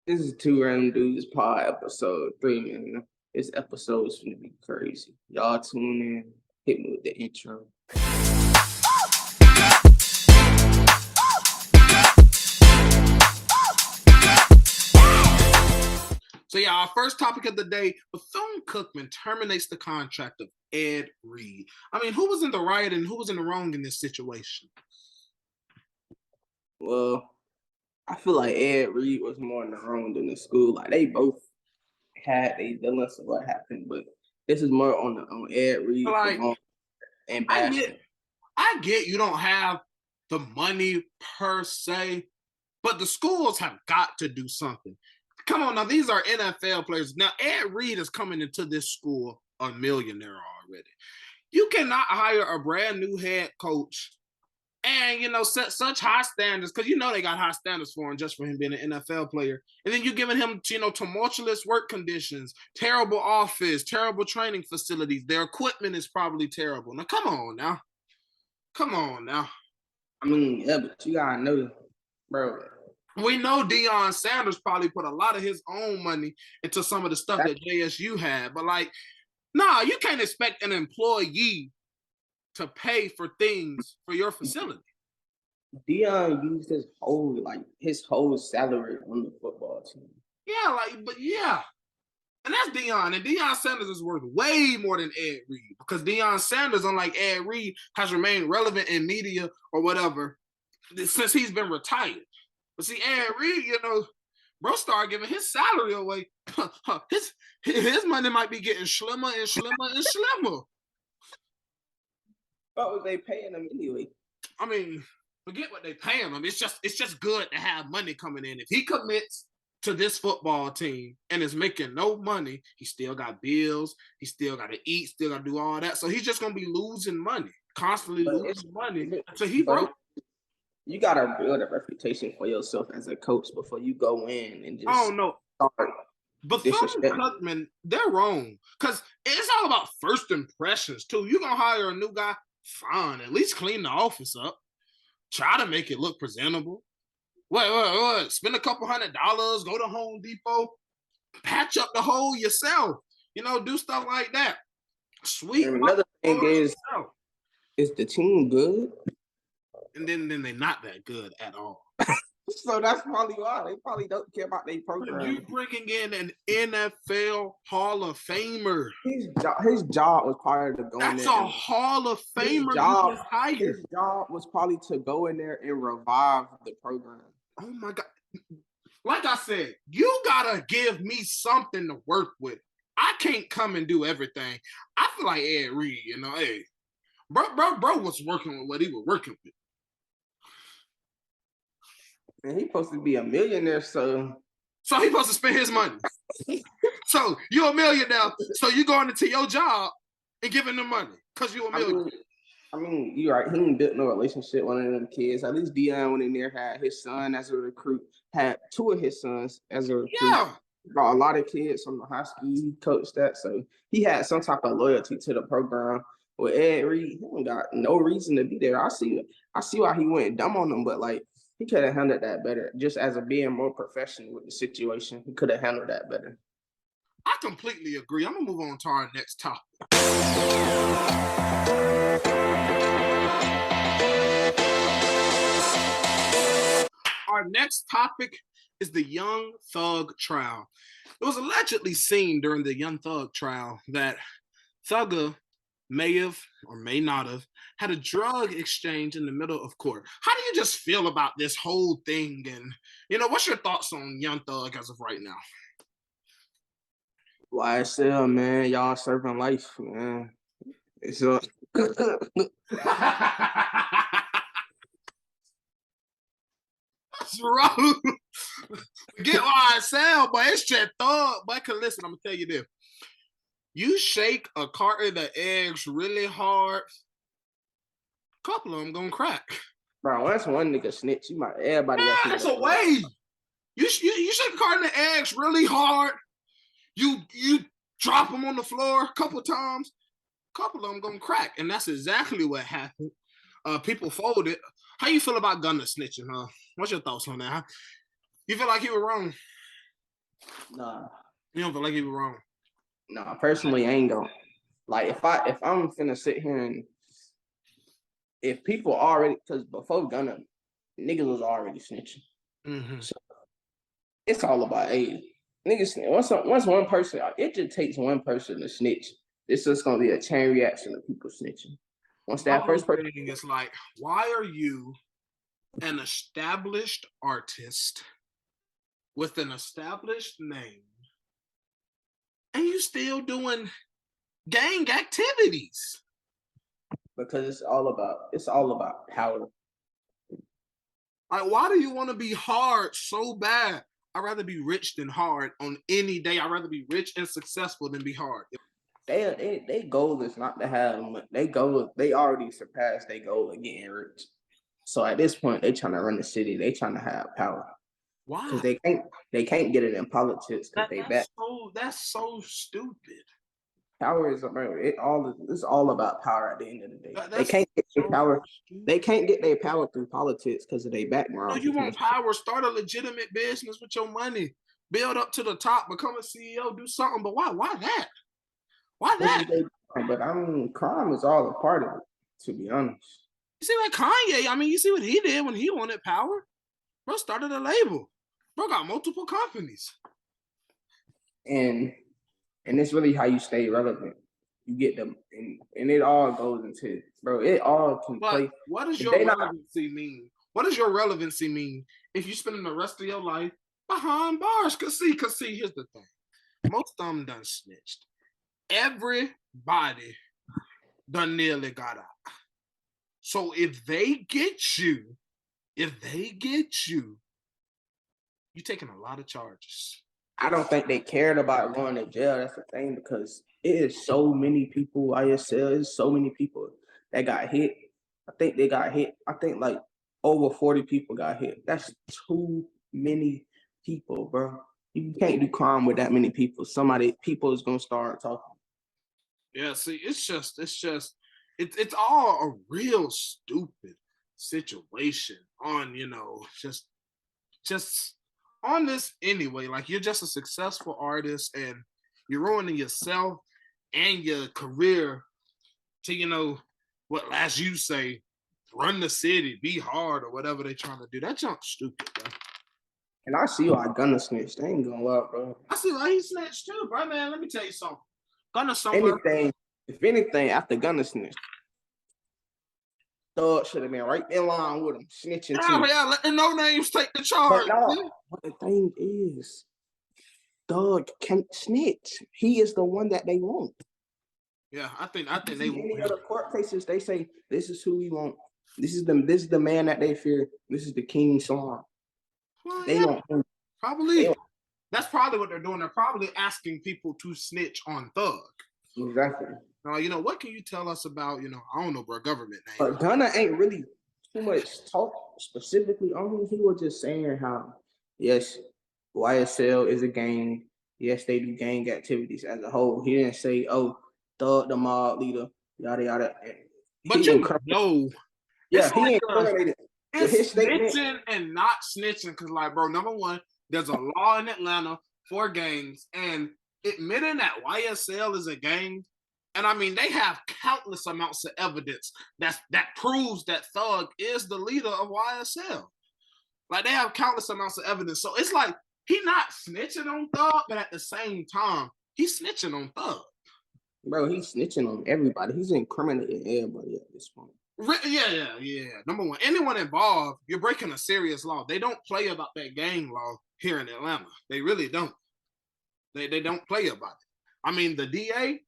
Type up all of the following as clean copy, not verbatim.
This is Two Random Dudes Pod episode 3, man. This episode's gonna be crazy. Y'all tune in. Hit me with the intro. So yeah, our first topic of the day: Bethune-Cookman terminates the contract of Ed Reed. I mean, who was in the right and who was in the wrong in this situation? Well, I feel like Ed Reed was more in the wrong than the school. Like they both had a villains of what happened, but this is more on Ed Reed for Like, going and I bashing. get you don't have the money per se, but the schools have got to do something. Come on now, these are NFL players. Now, Ed Reed is coming into this school a millionaire already. You cannot hire a brand new head coach and set such high standards, because they got high standards for him just for him being an NFL player. And then you're giving him tumultuous work conditions, terrible office, terrible training facilities. Their equipment is probably terrible. Now come on now. I mean, yeah, but you gotta know, bro. We know Deion Sanders probably put a lot of his own money into some of the stuff that JSU had, but you can't expect an employee to pay for things for your facility. Deion used his whole salary on the football team. Yeah. And that's Deion. And Deion Sanders is worth way more than Ed Reed, because Deion Sanders, unlike Ed Reed, has remained relevant in media or whatever since he's been retired. But see, Ed Reed, bro started giving his salary away. his money might be getting slimmer and slimmer and slimmer. What was they paying him anyway? I mean, forget what they pay him. It's just good to have money coming in. If he commits to this football team and is making no money, he still got bills. He still got to eat. Still got to do all that. So he's just gonna be losing money, constantly losing money until he broke. You gotta build a reputation for yourself as a coach before you go in and just. Oh no. Bethune-Cookman, they're wrong, because it's all about first impressions too. You're gonna hire a new guy, fine. At least clean the office up. Try to make it look presentable. What? Spend a couple $100, go to Home Depot, patch up the hole yourself. Do stuff like that. Sweet. And another thing is the team good? And then they're not that good at all. So that's probably why they probably don't care about their program. You bringing in an NFL Hall of Famer. His job was probably to go in there. That's a Hall of Famer. His job was probably to go in there and revive the program. Oh my God. Like I said, you gotta give me something to work with. I can't come and do everything. I feel like Ed Reed, hey, bro was working with what he was working with. And he's supposed to be a millionaire, so he's supposed to spend his money. So you're a millionaire, so you going into your job and giving them money because you're a millionaire. I mean, you're right. He ain't built no relationship with one of them kids. At least Deion went in there, had his son as a recruit, had two of his sons as a recruit. Yeah. Brought a lot of kids from the high school. He coached that, so he had some type of loyalty to the program. With Ed Reed, he ain't got no reason to be there. I see why he went dumb on them, but he could have handled that better. Just as being more professional with the situation, he could have handled that better. I completely agree. I'm gonna move on to our next topic. Our next topic is the Young Thug trial. It was allegedly seen during the Young Thug trial that Thugger may have or may not have had a drug exchange in the middle of court. How do you just feel about this whole thing? And, what's your thoughts on Young Thug as of right now? YSL, man, y'all serving life, man. It's a... That's wrong. Get YSL, but it's just Thug. But listen, I'm going to tell you this. You shake a carton of eggs really hard, a couple of them gonna crack. Bro, once one nigga snitch, you might everybody else. That's a way. You shake a carton of eggs really hard. You drop them on the floor a couple of times, a couple of them gonna crack, and that's exactly what happened. People folded. How you feel about Gunna snitching, huh? What's your thoughts on that? Huh? You feel like he was wrong? Nah, You don't feel like he was wrong? nah. Personally, I ain't going. Like if I'm finna sit here and if people already because before Gunna, niggas was already snitching. Mm-hmm. So it's all about age. Niggas once one person, it just takes one person to snitch. It's just gonna be a chain reaction of people snitching. Once that first person, is like, why are you an established artist with an established name and you still doing gang activities? because it's all about power. Like, why do you want to be hard so bad? I'd rather be rich than hard on any day. I'd rather be rich and successful than be hard. They goal is not to have money. They already surpassed their goal of getting rich. So at this point, they trying to run the city. They trying to have power Why? because they can't get it in politics because That's so stupid. power is it's all about power at the end of the day. They That's can't get their so power. stupid. They can't get their power through politics because of their No, background. you want power? Start a legitimate business with your money. Build up to the top. Become a CEO. Do something. But why? Why that? Why that? But I mean, crime is all a part of it. To be honest. You see, like Kanye. I mean, you see what he did when he wanted power. Bro started a label. Bro got multiple companies. And it's really how you stay relevant. You get them, and it all goes into bro. It all can play. What does If your they not, relevancy mean? What does your relevancy mean if you spending the rest of your life behind bars? Cause see, here's the thing. Most of them done snitched. Everybody done nearly got out. So if they get you, you're taking a lot of charges. I don't think they cared about going to jail. That's the thing because it is so many people. ISL is so many people that got hit. I think they got hit. I think like over 40 people got hit. That's too many people, bro. You can't do crime with that many people. People is gonna start talking. Yeah, see, it's all a real stupid situation on, just on this anyway. Like, you're just a successful artist and you're ruining yourself and your career to, what as you say, run the city, be hard, or whatever they're trying to do. That junk's stupid, bro. And I see why Gunna snitched. They ain't gonna lie, bro. I see why he snitched too, bro. Man, let me tell you something. Gunna somewhere. If anything, after Gunna snitched, Thug should have been right in line with him, snitching too. Yeah, let the no names take the charge. But the thing is, Thug can't snitch. He is the one that they want. Yeah, I think they want any other court cases. They say this is who we want. This is the man that they fear. This is the King Salon. Well, they want him. Probably. That's probably what they're doing. They're probably asking people to snitch on Thug. Exactly. Now, what can you tell us about, I don't know, bro, government name. But Gunna ain't really too much talk specifically on him. He was just saying how, yes, YSL is a gang. Yes, they do gang activities as a whole. He didn't say, oh, Thug the mob leader, yada, yada. But yeah, he incriminated. It's snitching and not snitching because, like, bro, number one, there's a law in Atlanta for gangs, and admitting that YSL is a gang, and I mean, they have countless amounts of evidence that proves that Thug is the leader of YSL. Like, they have countless amounts of evidence. So it's like, he's not snitching on Thug, but at the same time, he's snitching on Thug. Bro, he's snitching on everybody. He's incriminating everybody at this point. Yeah. Number one, anyone involved, you're breaking a serious law. They don't play about that gang law here in Atlanta. They really don't. They don't play about it. I mean, the DA,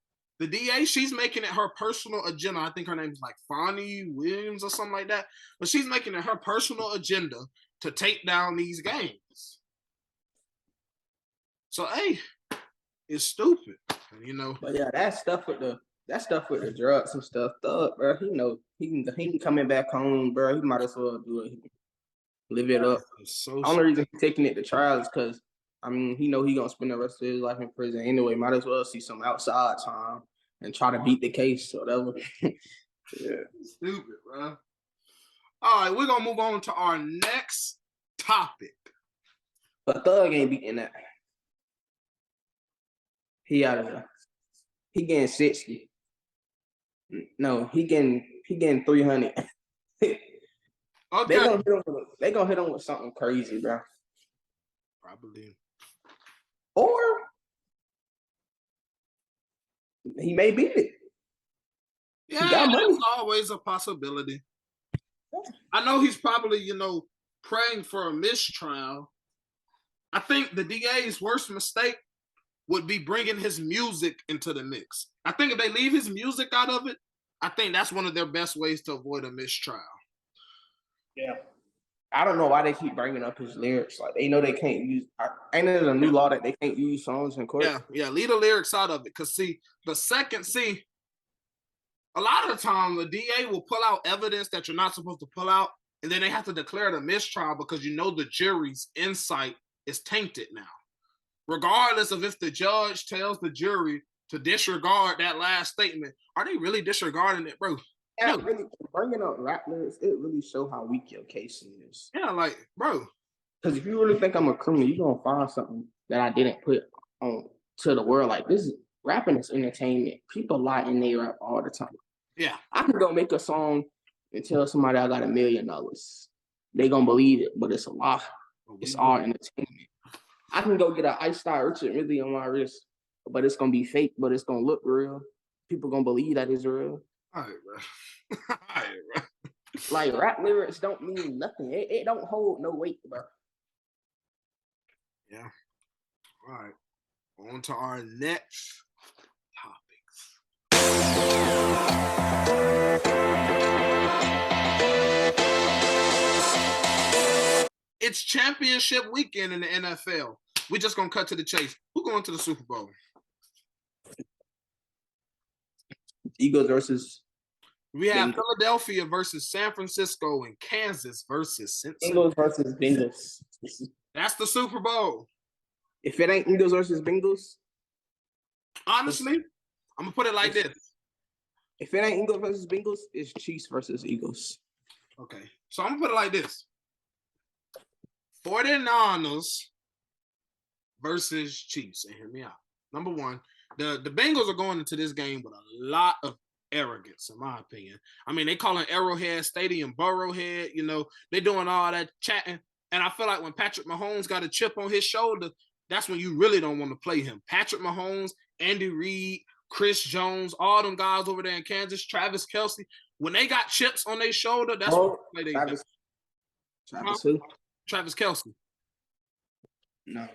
she's making it her personal agenda. I think her name is like Fonnie Williams or something like that. But she's making it her personal agenda to take down these gangs. So, hey, it's stupid, But yeah, that stuff with the drugs and stuff, Thug, bro. He can coming back home, bro. He might as well do it. Live it up. The only reason he's taking it to trial is because I mean he gonna spend the rest of his life in prison anyway. Might as well see some outside time and try to beat the case or whatever. Yeah, stupid, bro. All right, we're gonna move on to our next topic. But Thug ain't beating that. He out of there. He getting 60. No, he getting 300. Okay. They gonna hit him with something crazy, bro. Probably. Or he may beat it. Yeah, He got money. that's always a possibility. I know he's probably, praying for a mistrial. I think the DA's worst mistake would be bringing his music into the mix. I think if they leave his music out of it, I think that's one of their best ways to avoid a mistrial. Yeah. I don't know why they keep bringing up his lyrics. Like, they know they can't use. Ain't it a new law that they can't use songs in court? Yeah, leave the lyrics out of it. Because, a lot of the time, the DA will pull out evidence that you're not supposed to pull out, and then they have to declare it a mistrial because the jury's insight is tainted now. Regardless of if the judge tells the jury to disregard that last statement, are they really disregarding it, bro? Yeah, really bringing up rap lyrics, it really show how weak your case is. Yeah, like, bro. Because if you really think I'm a criminal, you're gonna find something that I didn't put on to the world. Like, this is rapping is entertainment. People lie in their rap all the time. Yeah. I can go make a song and tell somebody I got $1 million. They gonna believe it, but it's a lie. It's all entertainment. I can go get an iced out Richard Ridley on my wrist, but it's gonna be fake, but it's gonna look real. People gonna believe that it's real. All right, bro. Like, rap lyrics don't mean nothing. It don't hold no weight, bro. Yeah. All right. On to our next topics. It's championship weekend in the NFL. We're just gonna cut to the chase. Who's going to the Super Bowl? Eagles versus. We have Bengals. Philadelphia versus San Francisco and Kansas versus Cincinnati. Eagles versus Bengals. That's the Super Bowl. If it ain't Eagles versus Bengals, honestly, I'm gonna put it like this. If it ain't Eagles versus Bengals, it's Chiefs versus Eagles. Okay, so I'm gonna put it like this: 49ers versus Chiefs. And hear me out. Number one, the Bengals are going into this game with a lot of arrogance, in my opinion. I mean, they calling Arrowhead Stadium Burrowhead. They're doing all that chatting. And I feel like when Patrick Mahomes got a chip on his shoulder, that's when you really don't want to play him. Patrick Mahomes, Andy Reid, Chris Jones, all them guys over there in Kansas, Travis Kelce, when they got chips on their shoulder, that's when they play. Travis who? Travis Kelce. No.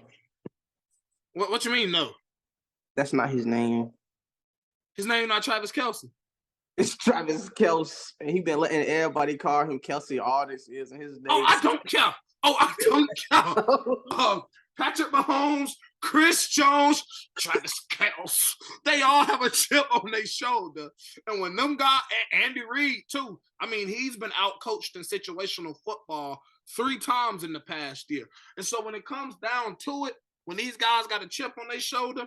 What you mean, no? That's not his name. His name not Travis Kelce. It's Travis Kelce. And he been letting everybody call him Kelce all this years. And his name. Oh, I don't care. Patrick Mahomes, Chris Jones, Travis Kelce. They all have a chip on their shoulder. And when them guys, Andy Reid too, I mean, he's been out-coached in situational football 3 times in the past year. And so when it comes down to it, when these guys got a chip on their shoulder,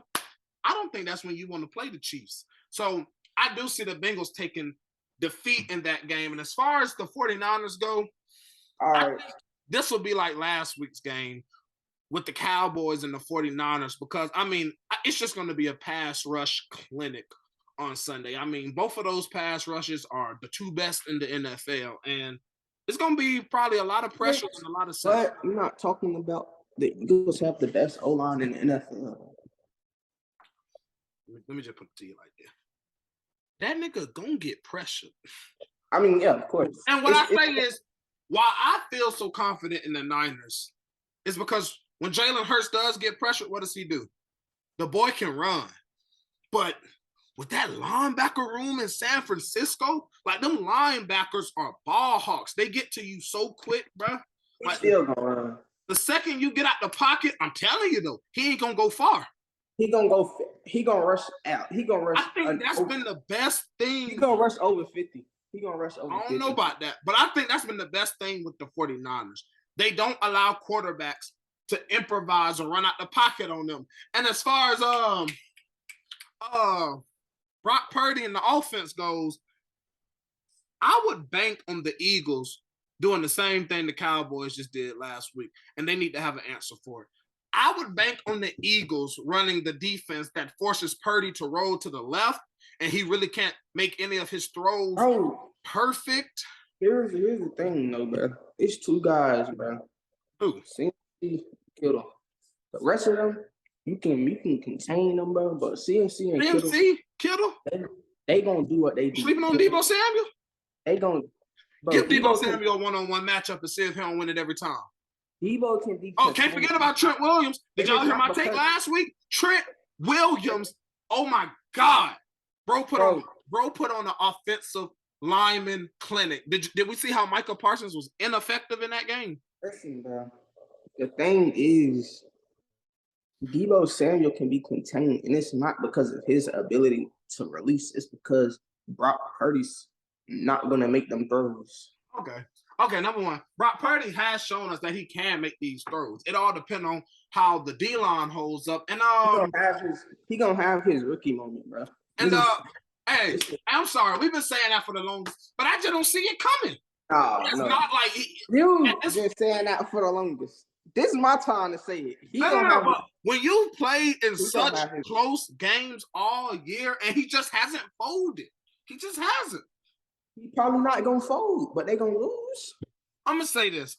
I don't think that's when you want to play the Chiefs. So I do see the Bengals taking defeat in that game. And as far as the 49ers go, I think this will be like last week's game with the Cowboys and the 49ers because, I mean, it's just going to be a pass rush clinic on Sunday. I mean, both of those pass rushes are the 2 best in the NFL. And it's going to be probably a lot of pressure and a lot of sets. But you're not talking about the Eagles have the best O-line in the NFL. Let me just put it to you like that. That nigga gonna get pressured. I mean, yeah, of course. And what I say is, why I feel so confident in the Niners is because when Jalen Hurts does get pressured, what does he do? The boy can run. But with that linebacker room in San Francisco, like them linebackers are ball hawks. They get to you so quick, bro. He's still gonna run. The second you get out the pocket, I'm telling you though, he ain't gonna go far. He gonna rush out. He gonna rush. I think that's been the best thing. He gonna rush over 50. He gonna rush over 50. I don't know about that, but I think that's been the best thing with the 49ers. They don't allow quarterbacks to improvise or run out the pocket on them. And as far as Brock Purdy and the offense goes, I would bank on the Eagles doing the same thing the Cowboys just did last week, and they need to have an answer for it. I would bank on the Eagles running the defense that forces Purdy to roll to the left, and he really can't make any of his throws perfect. Here's the thing, though, bro. It's two guys, bro. Who? CMC, Kittle. The rest of them, you can contain them, bro. But CMC and Kittle, they gonna do what they do. Sleeping on Deebo Samuel? They gonna give Deebo Samuel a one-on-one matchup and see if he don't win it every time. Deebo can be. Oh, can't forget about Trent Williams. Did y'all hear my take last week? Trent Williams. Oh my God, bro put on an offensive lineman clinic. Did we see how Michael Parsons was ineffective in that game? Listen, bro. The thing is, Deebo Samuel can be contained, and it's not because of his ability to release. It's because Brock Purdy's not gonna make them throws. Okay, number one, Brock Purdy has shown us that he can make these throws. It all depends on how the D-line holds up. And he gonna have his rookie moment, bro. And hey, I'm sorry, we've been saying that for the longest, but I just don't see it coming. It's not like you've been saying that for the longest. This is my time to say it. But when you played in such close games all year, and he just hasn't folded. He just hasn't. He probably not gonna fold, but they gonna lose. I'm gonna say this,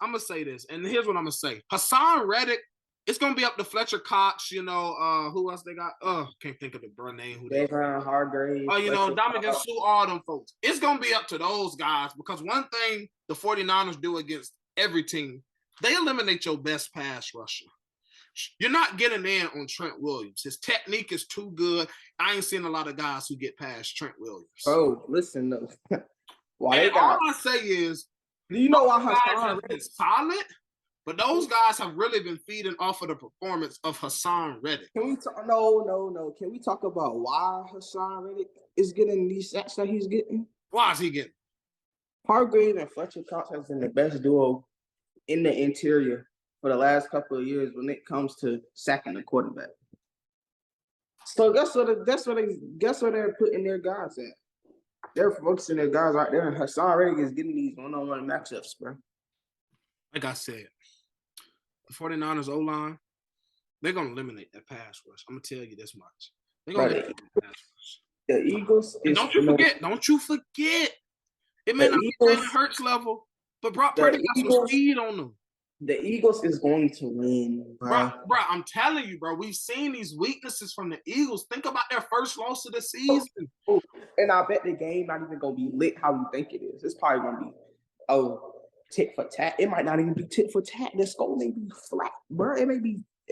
and here's what I'm gonna say. Hassan Reddick, it's gonna be up to Fletcher Cox. You know, who else they got? Can't think of the bro name. Who they got? Hargrave. Dominican Sue, all them folks. It's gonna be up to those guys because one thing the 49ers do against every team, they eliminate your best pass rusher. You're not getting in on Trent Williams. His technique is too good. I ain't seen a lot of guys who get past Trent Williams. Oh, listen though. All I say is, do you know why Hassan Reddick is solid? But those guys have really been feeding off of the performance of Hassan Reddick. Can we talk? No. Can we talk about why Hassan Reddick is getting these sacks that he's getting? Why is he getting? Hargrave and Fletcher Cox has been the best duo in the interior for the last couple of years when it comes to sacking the quarterback. So guess where they're putting their guys at. They're focusing their guys right there, and Hassan Reddick is getting these one-on-one matchups, bro. Like I said, the 49ers O-line, they're going to eliminate that pass rush. I'm going to tell you this much. They're going to eliminate that pass rush. The Eagles is... Don't you forget. It may not be at the Hurts level, but Brock Purdy got some speed on them. The Eagles is going to win, bro. Bro, I'm telling you, bro. We've seen these weaknesses from the Eagles. Think about their first loss of the season. And I bet the game not even going to be lit how you think it is. It's probably going to be, tit for tat. It might not even be tit for tat. The score may be flat, bro. It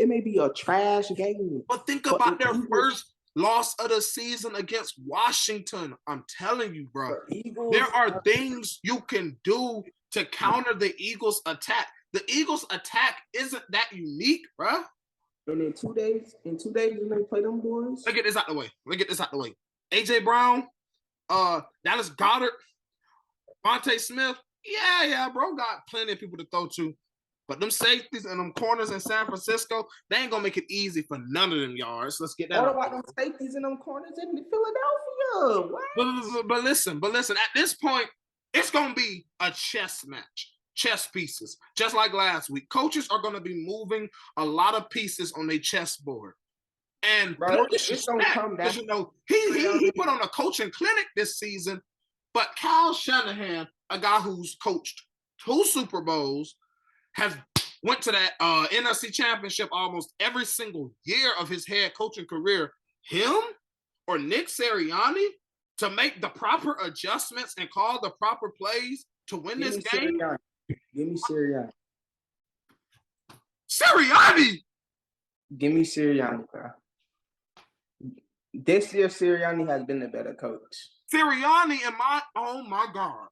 may be a trash game. But think about their first loss of the season against Washington. I'm telling you, bro. There are things you can do to counter the Eagles' attack. The Eagles' attack isn't that unique, bro. And in 2 days, when they play them boys. Let's get this out the way. AJ Brown, Dallas Goedert, Vontae Smith. Yeah, bro, got plenty of people to throw to. But them safeties and them corners in San Francisco, they ain't gonna make it easy for none of them yards. Let's get that. What about them safeties and them corners in Philadelphia? What? But listen. At this point, it's gonna be a chess match. Chess pieces, just like last week. Coaches are going to be moving a lot of pieces on their chessboard, and bro, it's going to come down. You know, he put on a coaching clinic this season, but Kyle Shanahan, a guy who's coached 2 Super Bowls, has went to that NFC Championship almost every single year of his head coaching career. Him or Nick Sirianni to make the proper adjustments and call the proper plays to win this game. Give me Sirianni. Sirianni! Give me Sirianni, bro. This year, Sirianni has been the better coach. Sirianni oh my God.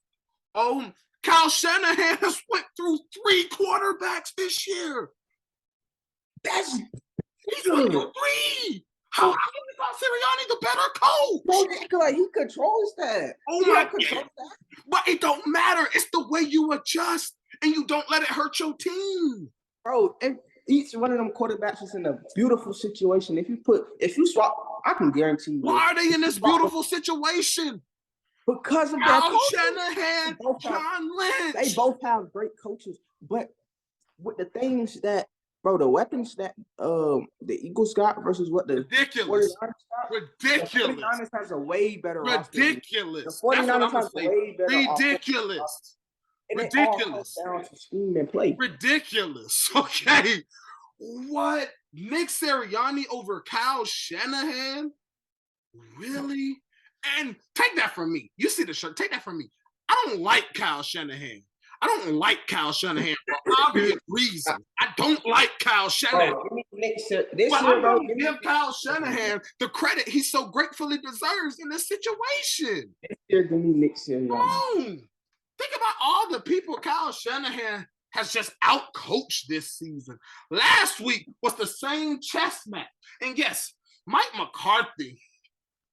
Kyle Shanahan has went through 3 quarterbacks this year. He's went through 3. How can we call Sirianni the better coach? Bro, he controls that. Oh my God. But it don't matter. It's the way you adjust and you don't let it hurt your team. Bro, and each one of them quarterbacks is in a beautiful situation. If you swap, I can guarantee you. Why are they in this beautiful situation? Because of Kyle Shanahan, John Lynch. They both have great coaches, but with the things that bro, the weapons that the Eagles got versus what the ridiculous, 49ers got. ridiculous, The 49ers has a way better roster. ridiculous. The 49ers That's what I'm gonna has a say. way better Ridiculous, and it all comes down to scheme and play. ridiculous. Okay, what? Nick Sirianni over Kyle Shanahan? Really? And take that from me. You see the shirt. Take that from me. I don't like Kyle Shanahan. I don't like Kyle Shanahan for obvious reasons. I don't like Kyle Shanahan. But I'm going to give Kyle Shanahan the credit he so gratefully deserves in this situation. Give me Nick Sirianni. Come on. Think about all the people Kyle Shanahan has just outcoached this season. Last week was the same chess match. And yes, Mike McCarthy,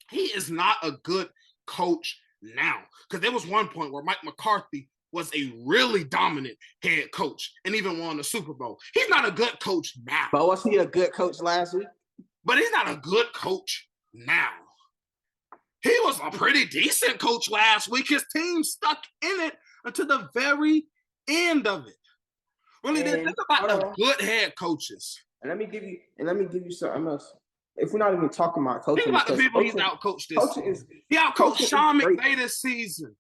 he is not a good coach now. Because there was one point where Mike McCarthy was a really dominant head coach and even won the Super Bowl. He's not a good coach now. But was he a good coach last week? But he's not a good coach now. He was a pretty decent coach last week. His team stuck in it until the very end of it. Really, think about the good head coaches. And let me give you something else. If we're not even talking about coaching, think about the people he's outcoached this season. He outcoached Sean McVay this season.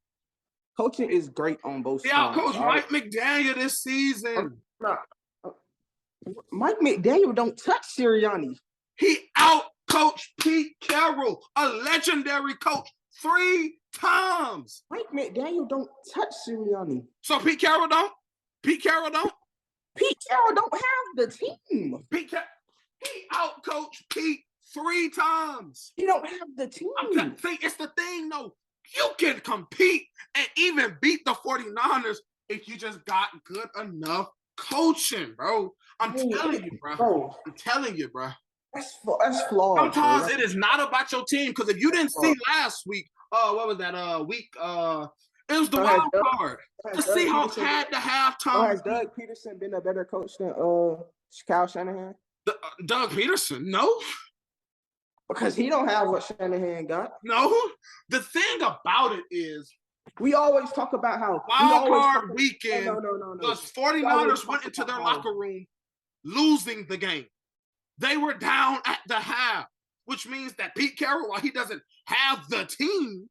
Coaching is great on both sides. He outcoached Mike McDaniel this season. Mike McDaniel don't touch Sirianni. He outcoached Pete Carroll, a legendary coach, 3 times. Mike McDaniel don't touch Sirianni. So Pete Carroll don't? Pete Carroll don't? Pete Carroll don't have the team. He outcoached Pete 3 times. He don't have the team. It's the thing, though. You can compete and even beat the 49ers if you just got good enough coaching, bro. I'm telling you, bro. I'm telling you, bro. That's flawed. Sometimes it is not about your team, because if you didn't see last week, what was that week? It was the wild card. The Seahawks had the halftime. Has Doug Peterson been a better coach than Kyle Shanahan? Doug Peterson, no. Because he don't have what Shanahan got. No. The thing about it is, we always talk about how wild card weekend. No. The 49ers went into their locker room losing the game. They were down at the half, which means that Pete Carroll, while he doesn't have the team,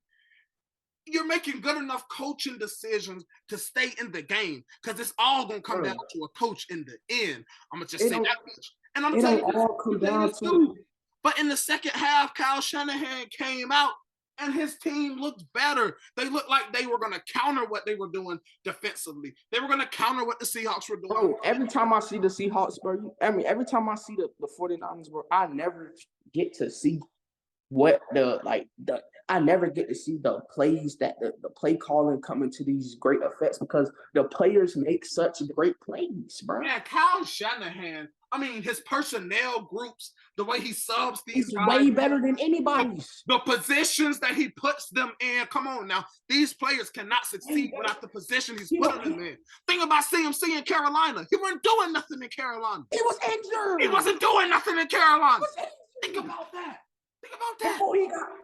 you're making good enough coaching decisions to stay in the game, because it's all going to come down to a coach in the end. I'm going to just say that much. And I'm telling you, but in the second half, Kyle Shanahan came out and his team looked better. They looked like they were going to counter what they were doing defensively. They were going to counter what the Seahawks were doing. Bro, every time I see the Seahawks, bro, every time I see the 49ers, bro, I never get to see what I never get to see the plays that the play calling coming to these great effects, because the players make such great plays, bro. Yeah, Kyle Shanahan, I mean, his personnel groups, the way he subs these guys, way better than anybody's. The positions that he puts them in. Come on now. These players cannot succeed without the position he's putting them in. Think about CMC in Carolina. He wasn't doing nothing in Carolina. He was injured. He wasn't doing nothing in Carolina. Think about that.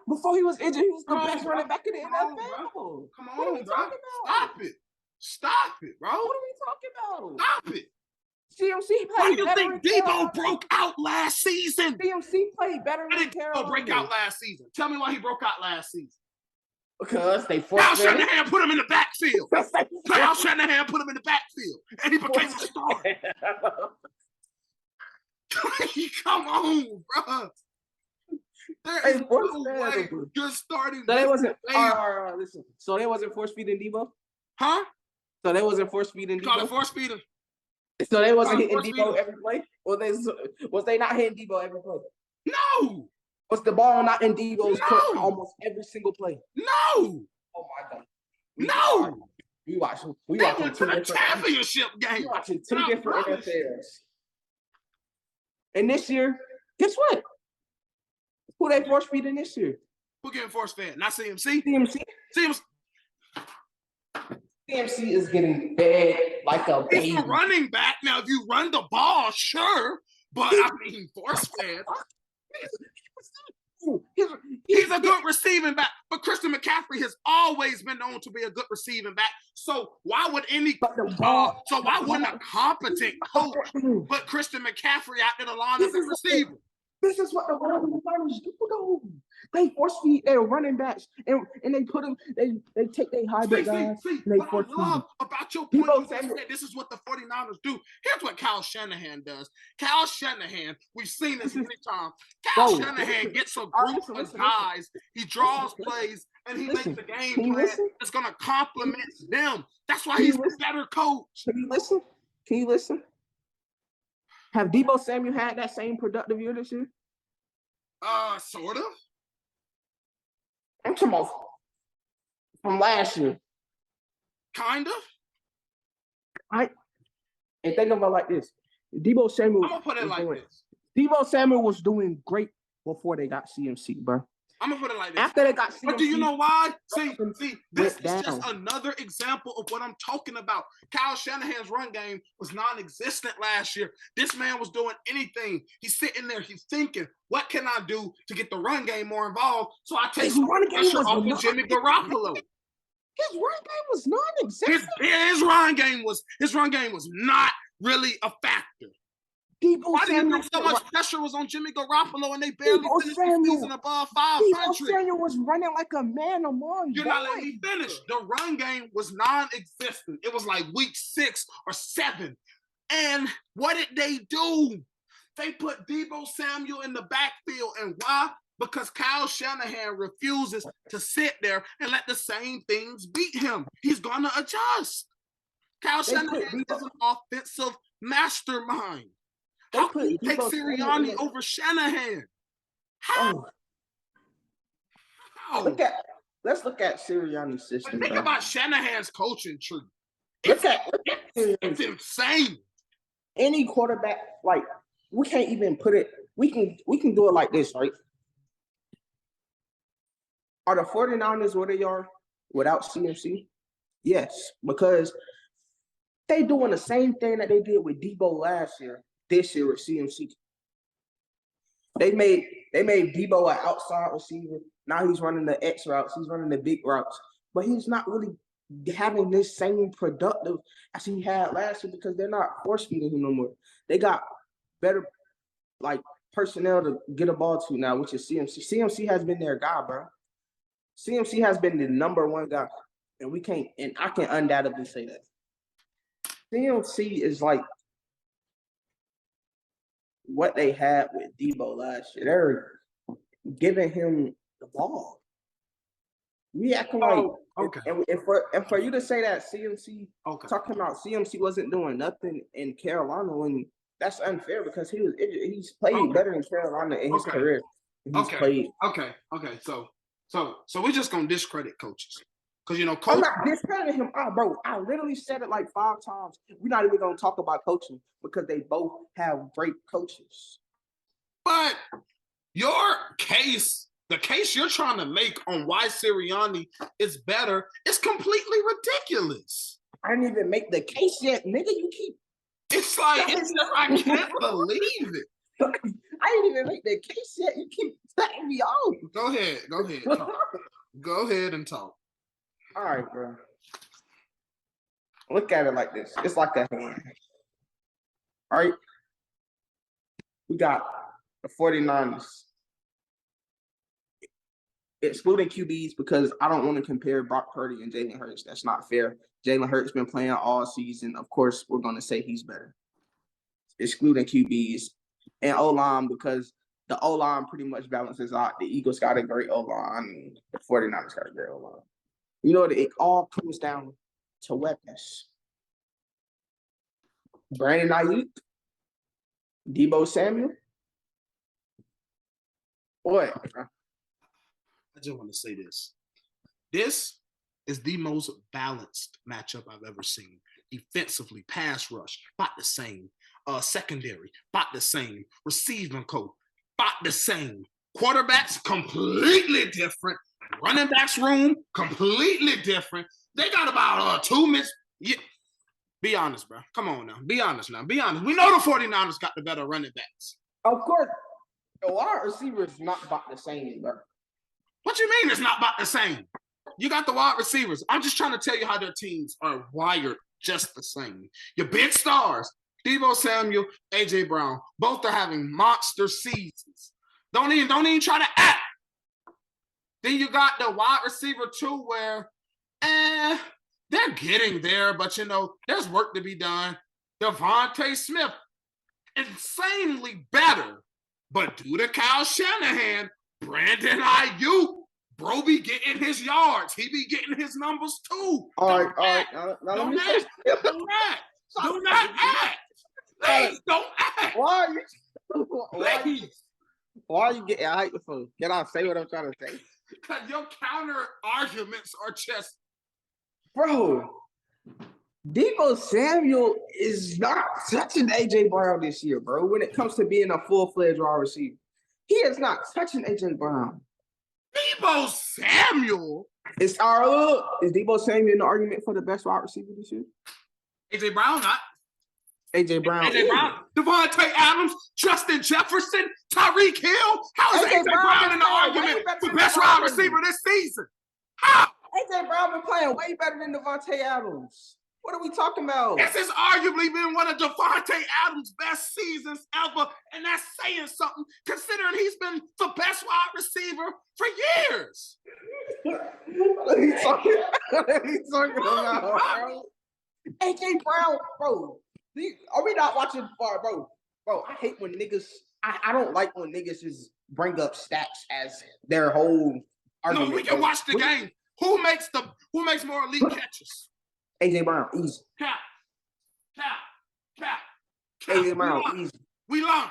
Before he was injured, he was the best running back in the NFL. Come on, bro. Stop it, bro. What are we talking about? Stop it. CMC played. Why do you think Debo broke out last season? CMC played better than Carolina. Debo break out last season? Tell me why he broke out last season. Because they forced Kyle Shanahan put him in the backfield. Kyle Shanahan put him in the backfield, and he became a star. Come on, bro. There is no way you're starting. So they wasn't. Listen. So they wasn't force feeding Debo, huh? So they wasn't force feeding Debo. Call it force feeding. So they wasn't hitting Debo every play. Was they not hitting Debo every play? No. Was the ball not in Debo's court almost every single play? No. Oh my God. No. We watching two different championship games. We watching two different NFLs. And this year, guess what? Who they force feeding this year? Who getting force fed? Not CMC. CMC is getting fed like a baby. He's a running back. Now, if you run the ball, sure. But I mean, force fed. He's a good receiving back. But Christian McCaffrey has always been known to be a good receiving back. So why would any But the ball, so why wouldn't a competent coach put Christian McCaffrey out in the line as a receiver? This is what the runners do, though. They force feed their running backs and they put them, they take their hybrid guys and they What I force feed them. love about your point, Debo you Samuel. said this is what the 49ers do. Here's what Kyle Shanahan does. Kyle Shanahan, we've seen this many times. Kyle Shanahan gets a group of guys, he draws plays, and he makes a game plan that's going to complement them. That's why he's a better coach. Can you listen? Can you listen? Have Debo Samuel had that same productive year this year? Sort of. I'm talking about from last year. Kind of. And think about it like this. Debo Samuel. I'm gonna put it like this. Debo Samuel was doing great before they got CMC, bro. I'm gonna put it like this. After they got CMC, but do you know why? See, this is down. just another example of what I'm talking about. Kyle Shanahan's run game was non-existent last year. This man was doing anything. He's sitting there, he's thinking, what can I do to get the run game more involved? So I take some pressure off of Jimmy Garoppolo. His run game was non-existent. His run game was not really a factor. Why do you think so much pressure was on Jimmy Garoppolo and they barely finished the season above 500? Debo Samuel was running like a man among You're not letting me finish. The run game was non-existent. It was like week 6 or 7. And what did they do? They put Debo Samuel in the backfield. And why? Because Kyle Shanahan refuses to sit there and let the same things beat him. He's going to adjust. Kyle Shanahan is an offensive mastermind. How can you take Sirianni over Shanahan? How? Let's look at Sirianni's system. Think about Shanahan's coaching tree. It's insane. Any quarterback, like, we can't even put it. We can do it like this, right? Are the 49ers where they are without CMC? Yes, because they doing the same thing that they did with Debo last year. This year with CMC. They made Debo an outside receiver. Now he's running the X routes. He's running the big routes. But he's not really having this same productive as he had last year because they're not force feeding him no more. They got better personnel to get a ball to now, which is CMC. CMC has been their guy, bro. CMC has been the number one guy. And I can undoubtedly say that. CMC is like what they had with Debo last year. They're giving him the ball. We acting like and for you to say that CMC talking about CMC wasn't doing nothing in Carolina, when that's unfair because he's played better in Carolina in his career. Okay. So we're just gonna discredit coaches. Because, I'm not discrediting him. Bro, I literally said it like 5 times. We're not even going to talk about coaching because they both have great coaches. But your case, the case you're trying to make on why Sirianni is better is completely ridiculous. I didn't even make the case yet, nigga. You keep... It's like, I can't believe it. I didn't even make the case yet. You keep cutting me off. Go ahead. Talk. Go ahead and talk. All right, bro. Look at it like this. It's like a hand. All right. We got the 49ers. Excluding QBs because I don't want to compare Brock Purdy and Jalen Hurts. That's not fair. Jalen Hurts been playing all season. Of course, we're going to say he's better. Excluding QBs and O-line because the O-line pretty much balances out. The Eagles got a great O-line. The 49ers got a great O-line. You know, it all comes down to weapons. Brandon Ayuk, Debo Samuel. What? I just want to say this. This is the most balanced matchup I've ever seen. Defensively, pass rush, about the same. Secondary, about the same. Receiving coach, about the same. Quarterbacks, completely different. Running backs room, completely different. They got about 2 minutes. Yeah. Be honest, bro. Come on now. Be honest now. Be honest. We know the 49ers got the better running backs. Of course. The wide receiver is not about the same, bro. What you mean it's not about the same? You got the wide receivers. I'm just trying to tell you how their teams are wired just the same. Your big stars, Deebo Samuel, AJ Brown, both are having monster seasons. Don't even try to act. Then you got the wide receiver too, where they're getting there, but there's work to be done. Devontae Smith, insanely better, but due to Kyle Shanahan, Brandon Ayuk, bro be getting his yards. He be getting his numbers too. All right. Now let me say. Do not act. Please don't act. Why are you getting hyped for? Can I say what I'm trying to say? Because your counter arguments are just, bro. Deebo Samuel is not touching AJ Brown this year, bro. When it comes to being a full-fledged wide receiver, he is not touching AJ Brown. Deebo Samuel is Deebo Samuel in the argument for the best wide receiver this year? AJ Brown, not. AJ Brown, Devontae Adams, Justin Jefferson, Tyreek Hill. How is AJ Brown in the argument for best wide receiver this season? How? AJ Brown been playing way better than Devontae Adams. What are we talking about? This has arguably been one of Devontae Adams' best seasons ever, and that's saying something, considering he's been the best wide receiver for years. What are you talking about, bro? AJ Brown, bro. Are we not watching far, bro? Bro, I hate when niggas. I don't like when niggas just bring up stats as their whole argument. No, we can watch the game. Who makes more elite catches? AJ Brown, easy. Cap. AJ Brown, easy. We lying.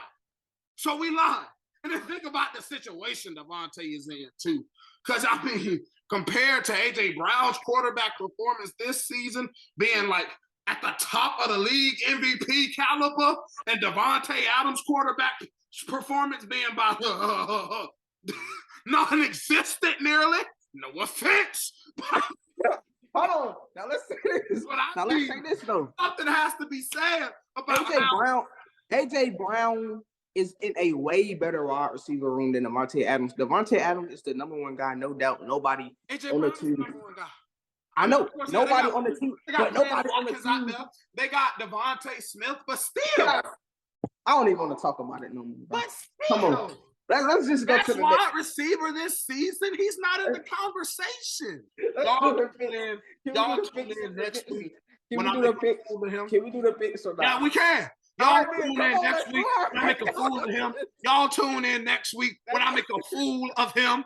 So we lying. And then think about the situation Devontae is in too. Because compared to AJ Brown's quarterback performance this season, being like at the top of the league MVP caliber, and Devontae Adams' quarterback performance being by non-existent nearly. No offense. Hold on. Now let's say this. Let's say this though. Something has to be said about AJ Brown is in a way better wide receiver room than Devontae Adams. Devontae Adams is the number one guy, no doubt. Nobody AJ on the team. I know nobody on the team, but nobody on the team. They got Devontae Smith, but still, I don't even want to talk about it no more. But still, come on. Let's just go to the wide receiver this season. He's not in the conversation. Y'all tune in next week. Can we do the picks or not? Yeah, we can. Y'all tune in next week when I make a fool of him. Y'all tune in next week when I make a fool of him.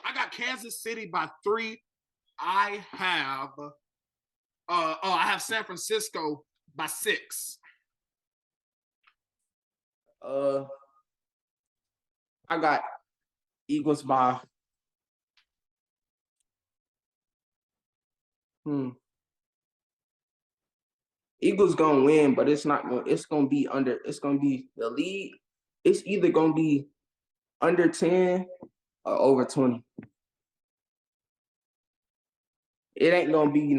I got Kansas City by 3. I have San Francisco by 6. I got Eagles by Eagles gonna win, but it's gonna be the lead. It's either gonna be under 10 or over 20. It ain't gonna be,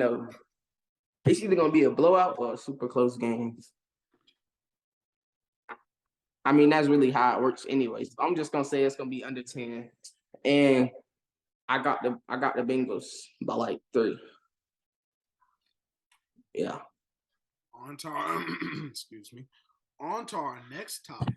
it's either gonna be a blowout or a super close game. I mean, that's really how it works anyways. I'm just gonna say it's gonna be under 10. And I got the Bengals by like 3. Yeah. Excuse me. On to our next topic.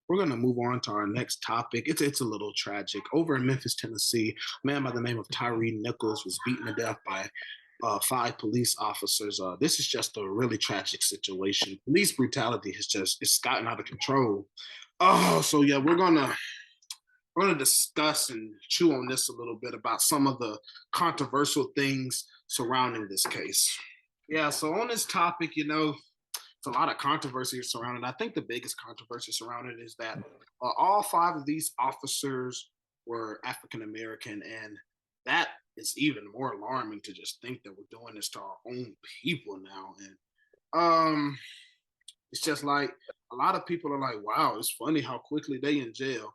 We're going to move on to our next topic. It's a little tragic. Over in Memphis, Tennessee, a man by the name of TYRE NICHOLS was beaten to death by 5 police officers. This is just a really tragic situation. Police brutality it's gotten out of control. So yeah, we're gonna discuss and chew on this a little bit about some of the controversial things surrounding this case. Yeah, so on this topic, it's a lot of controversy surrounding it. I think the biggest controversy surrounding it is that all 5 of these officers were African-American, and that is even more alarming to just think that we're doing this to our own people now. And it's just like a lot of people are like, wow, it's funny how quickly they in jail.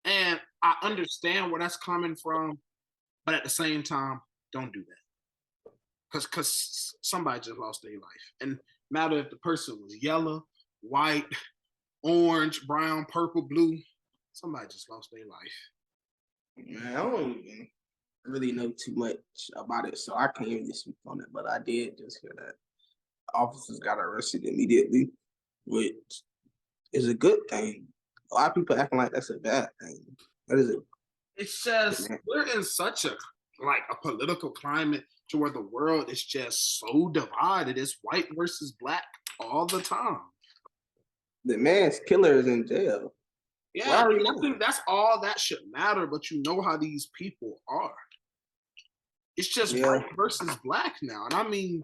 And I understand where that's coming from, but at the same time, don't do that. because somebody just lost their life. And matter if the person was yellow, white, orange, brown, purple, blue, somebody just lost their life. Man, I don't even really know too much about it, so I can't really speak on it. But I did just hear that officers got arrested immediately, which is a good thing. A lot of people acting like that's a bad thing. That is a. It's just we're in such a political climate to where the world is just so divided. It's white versus black all the time. The man's killer is in jail. Yeah, I think that's all that should matter, but you know how these people are. It's just white versus black now. And I mean,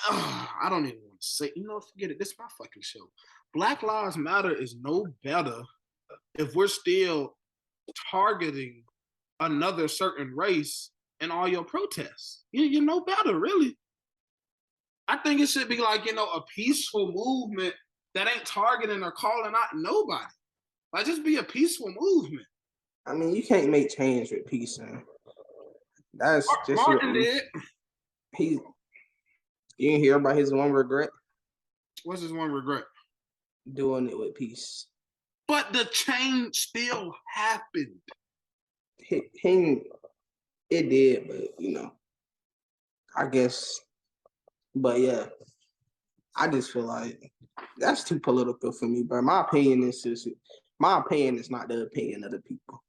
I don't even want to say, forget it. This is my fucking show. Black Lives Matter is no better if we're still targeting another certain race in all your protests. You know better, really. I think it should be like, a peaceful movement that ain't targeting or calling out nobody. Like, just be a peaceful movement. I mean, you can't make change with peace, man. That's just Martin did. You didn't hear about his one regret? What's his one regret? Doing it with peace. But the change still happened. It did, but I guess. But yeah, I just feel like that's too political for me, bro. My opinion is not the opinion of the people.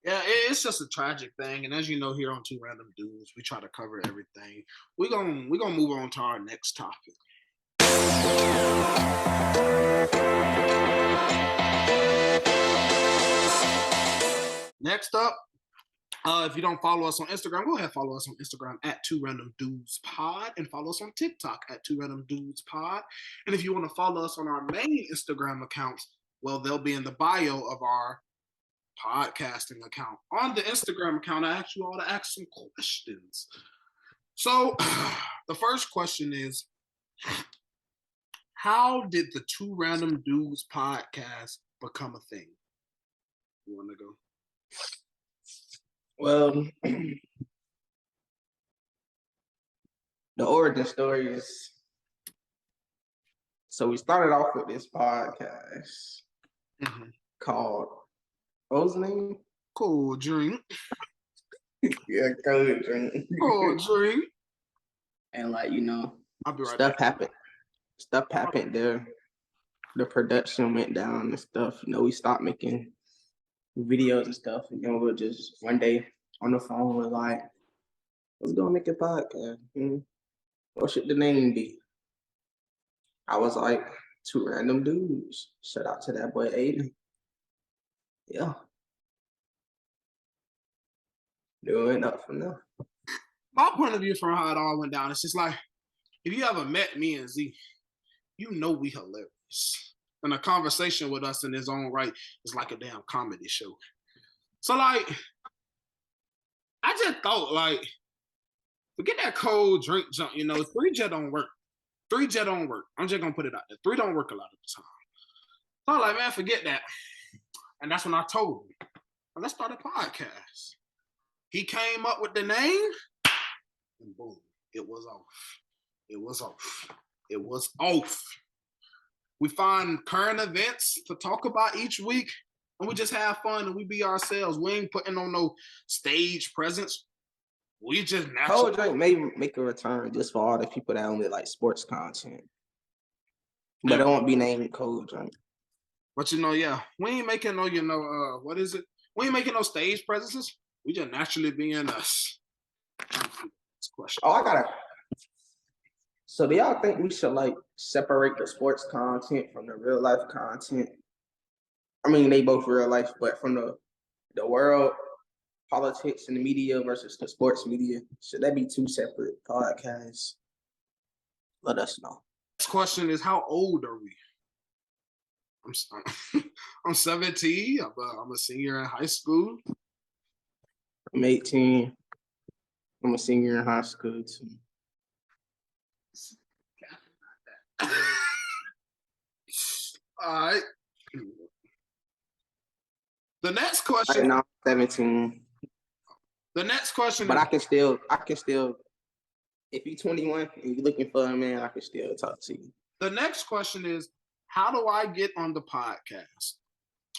Yeah, it's just a tragic thing, and as you know, here on Two Random Dudes, we try to cover everything. We're gonna move on to our next topic. Next up, if you don't follow us on Instagram, go ahead and follow us on Instagram at Two Random Dudes Pod, and follow us on TikTok at Two Random Dudes Pod. And if you want to follow us on our main Instagram accounts, well, they'll be in the bio of our podcasting account. On the Instagram account, I asked you all to ask some questions. So the first question is, how did the Two Random Dudes podcast become a thing? You want to go? Well, the origin story is, so we started off with this podcast called, what was the name? Cold Drink. Yeah, Cold Drink. Cold Drink. And I'll be right back. Stuff happened there. The production went down and stuff. We stopped making videos and stuff. We're just one day on the phone, we're like, let's go make a podcast. What should the name be? I was like, Two Random Dudes. Shout out to that boy Aiden. Yeah. Doing up from there. My point of view from how it all went down, it's just like, if you ever met me and Z, you know we hilarious. And a conversation with us in its own right is like a damn comedy show. So I just thought, forget that cold drink junk, 3Jet don't work. 3Jet don't work. I'm just gonna put it out there. 3 don't work a lot of the time. So I'm like, man, forget that. And that's when I told him, well, let's start a podcast. He came up with the name, and boom, it was off. It was off. It was off. We find current events to talk about each week, and we just have fun and we be ourselves. We ain't putting on no stage presence. We just naturally. Cold Drink may make a return just for all the people that only like sports content. But it won't be named Cold Drink. But we ain't making no, what is it? We ain't making no stage presences. We just naturally being us. Oh, I got it. So do y'all think we should separate the sports content from the real life content? I mean, they both real life, but from the world, politics and the media versus the sports media, should that be 2 separate podcasts? Let us know. Next question is, how old are we? I'm 17. I'm a senior in high school. I'm 18. I'm a senior in high school too. All right. The next question. Right now, I'm 17. The next question. But I can still if you're 21 and you're looking for a man, I can still talk to you. The next question is, how do I get on the podcast?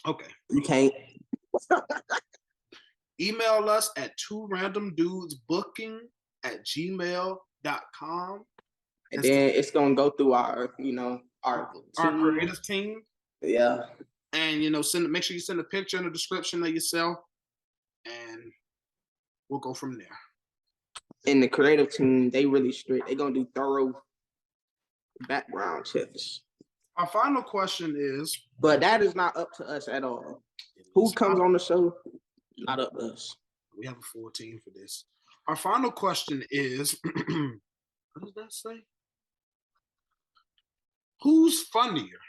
Okay. You can't. Email us at 2randomdudesbooking@gmail.com. And then it's gonna go through our creative team. Yeah. And make sure you send a picture in the description of yourself, and we'll go from there. And the creative team, they really strict. They're gonna do thorough background checks. Our final question is, but that is not up to us at all. Who comes on the show? Not up to us. We have a full team for this. Our final question is, what does that say? Who's funnier?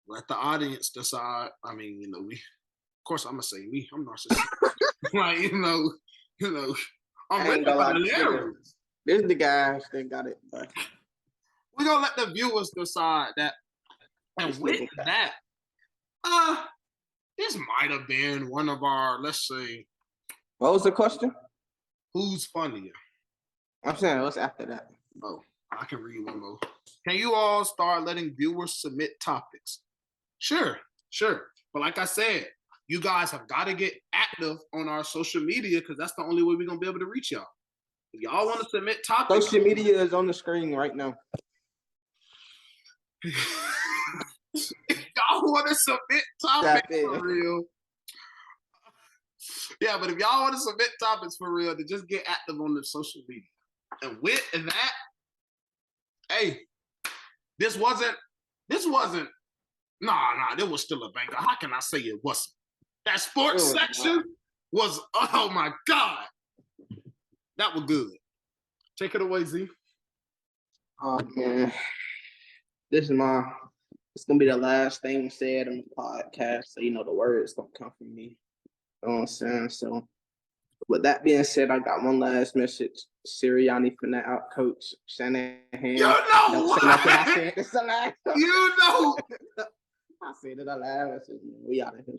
Let the audience decide. I mean, of course I'm gonna say me. I'm narcissistic. Like, I'm with the This is the guys that got it. We're gonna let the viewers decide that. And with that, this might have been one of our, let's say. What was the question? Who's funnier? I'm saying, what's after that? Oh, I can read one more. Can you all start letting viewers submit topics? Sure. But like I said, you guys have got to get active on our social media, because that's the only way we're going to be able to reach y'all. If y'all want to submit topics. Social media is on the screen right now. If y'all want to submit topics for real. Yeah, but if y'all want to submit topics for real, then just get active on the social media. And with that, hey, this was still a banger. How can I say it wasn't? That sports section was, oh my God. That was good. Take it away, Z. Oh man. It's gonna be the last thing said on the podcast. So the words don't come from me. You know what I'm saying? So with that being said, I got one last message. Sirianni for that out coach Shanahan. You know what? I said it's the last. You know. I said it aloud. We out of here.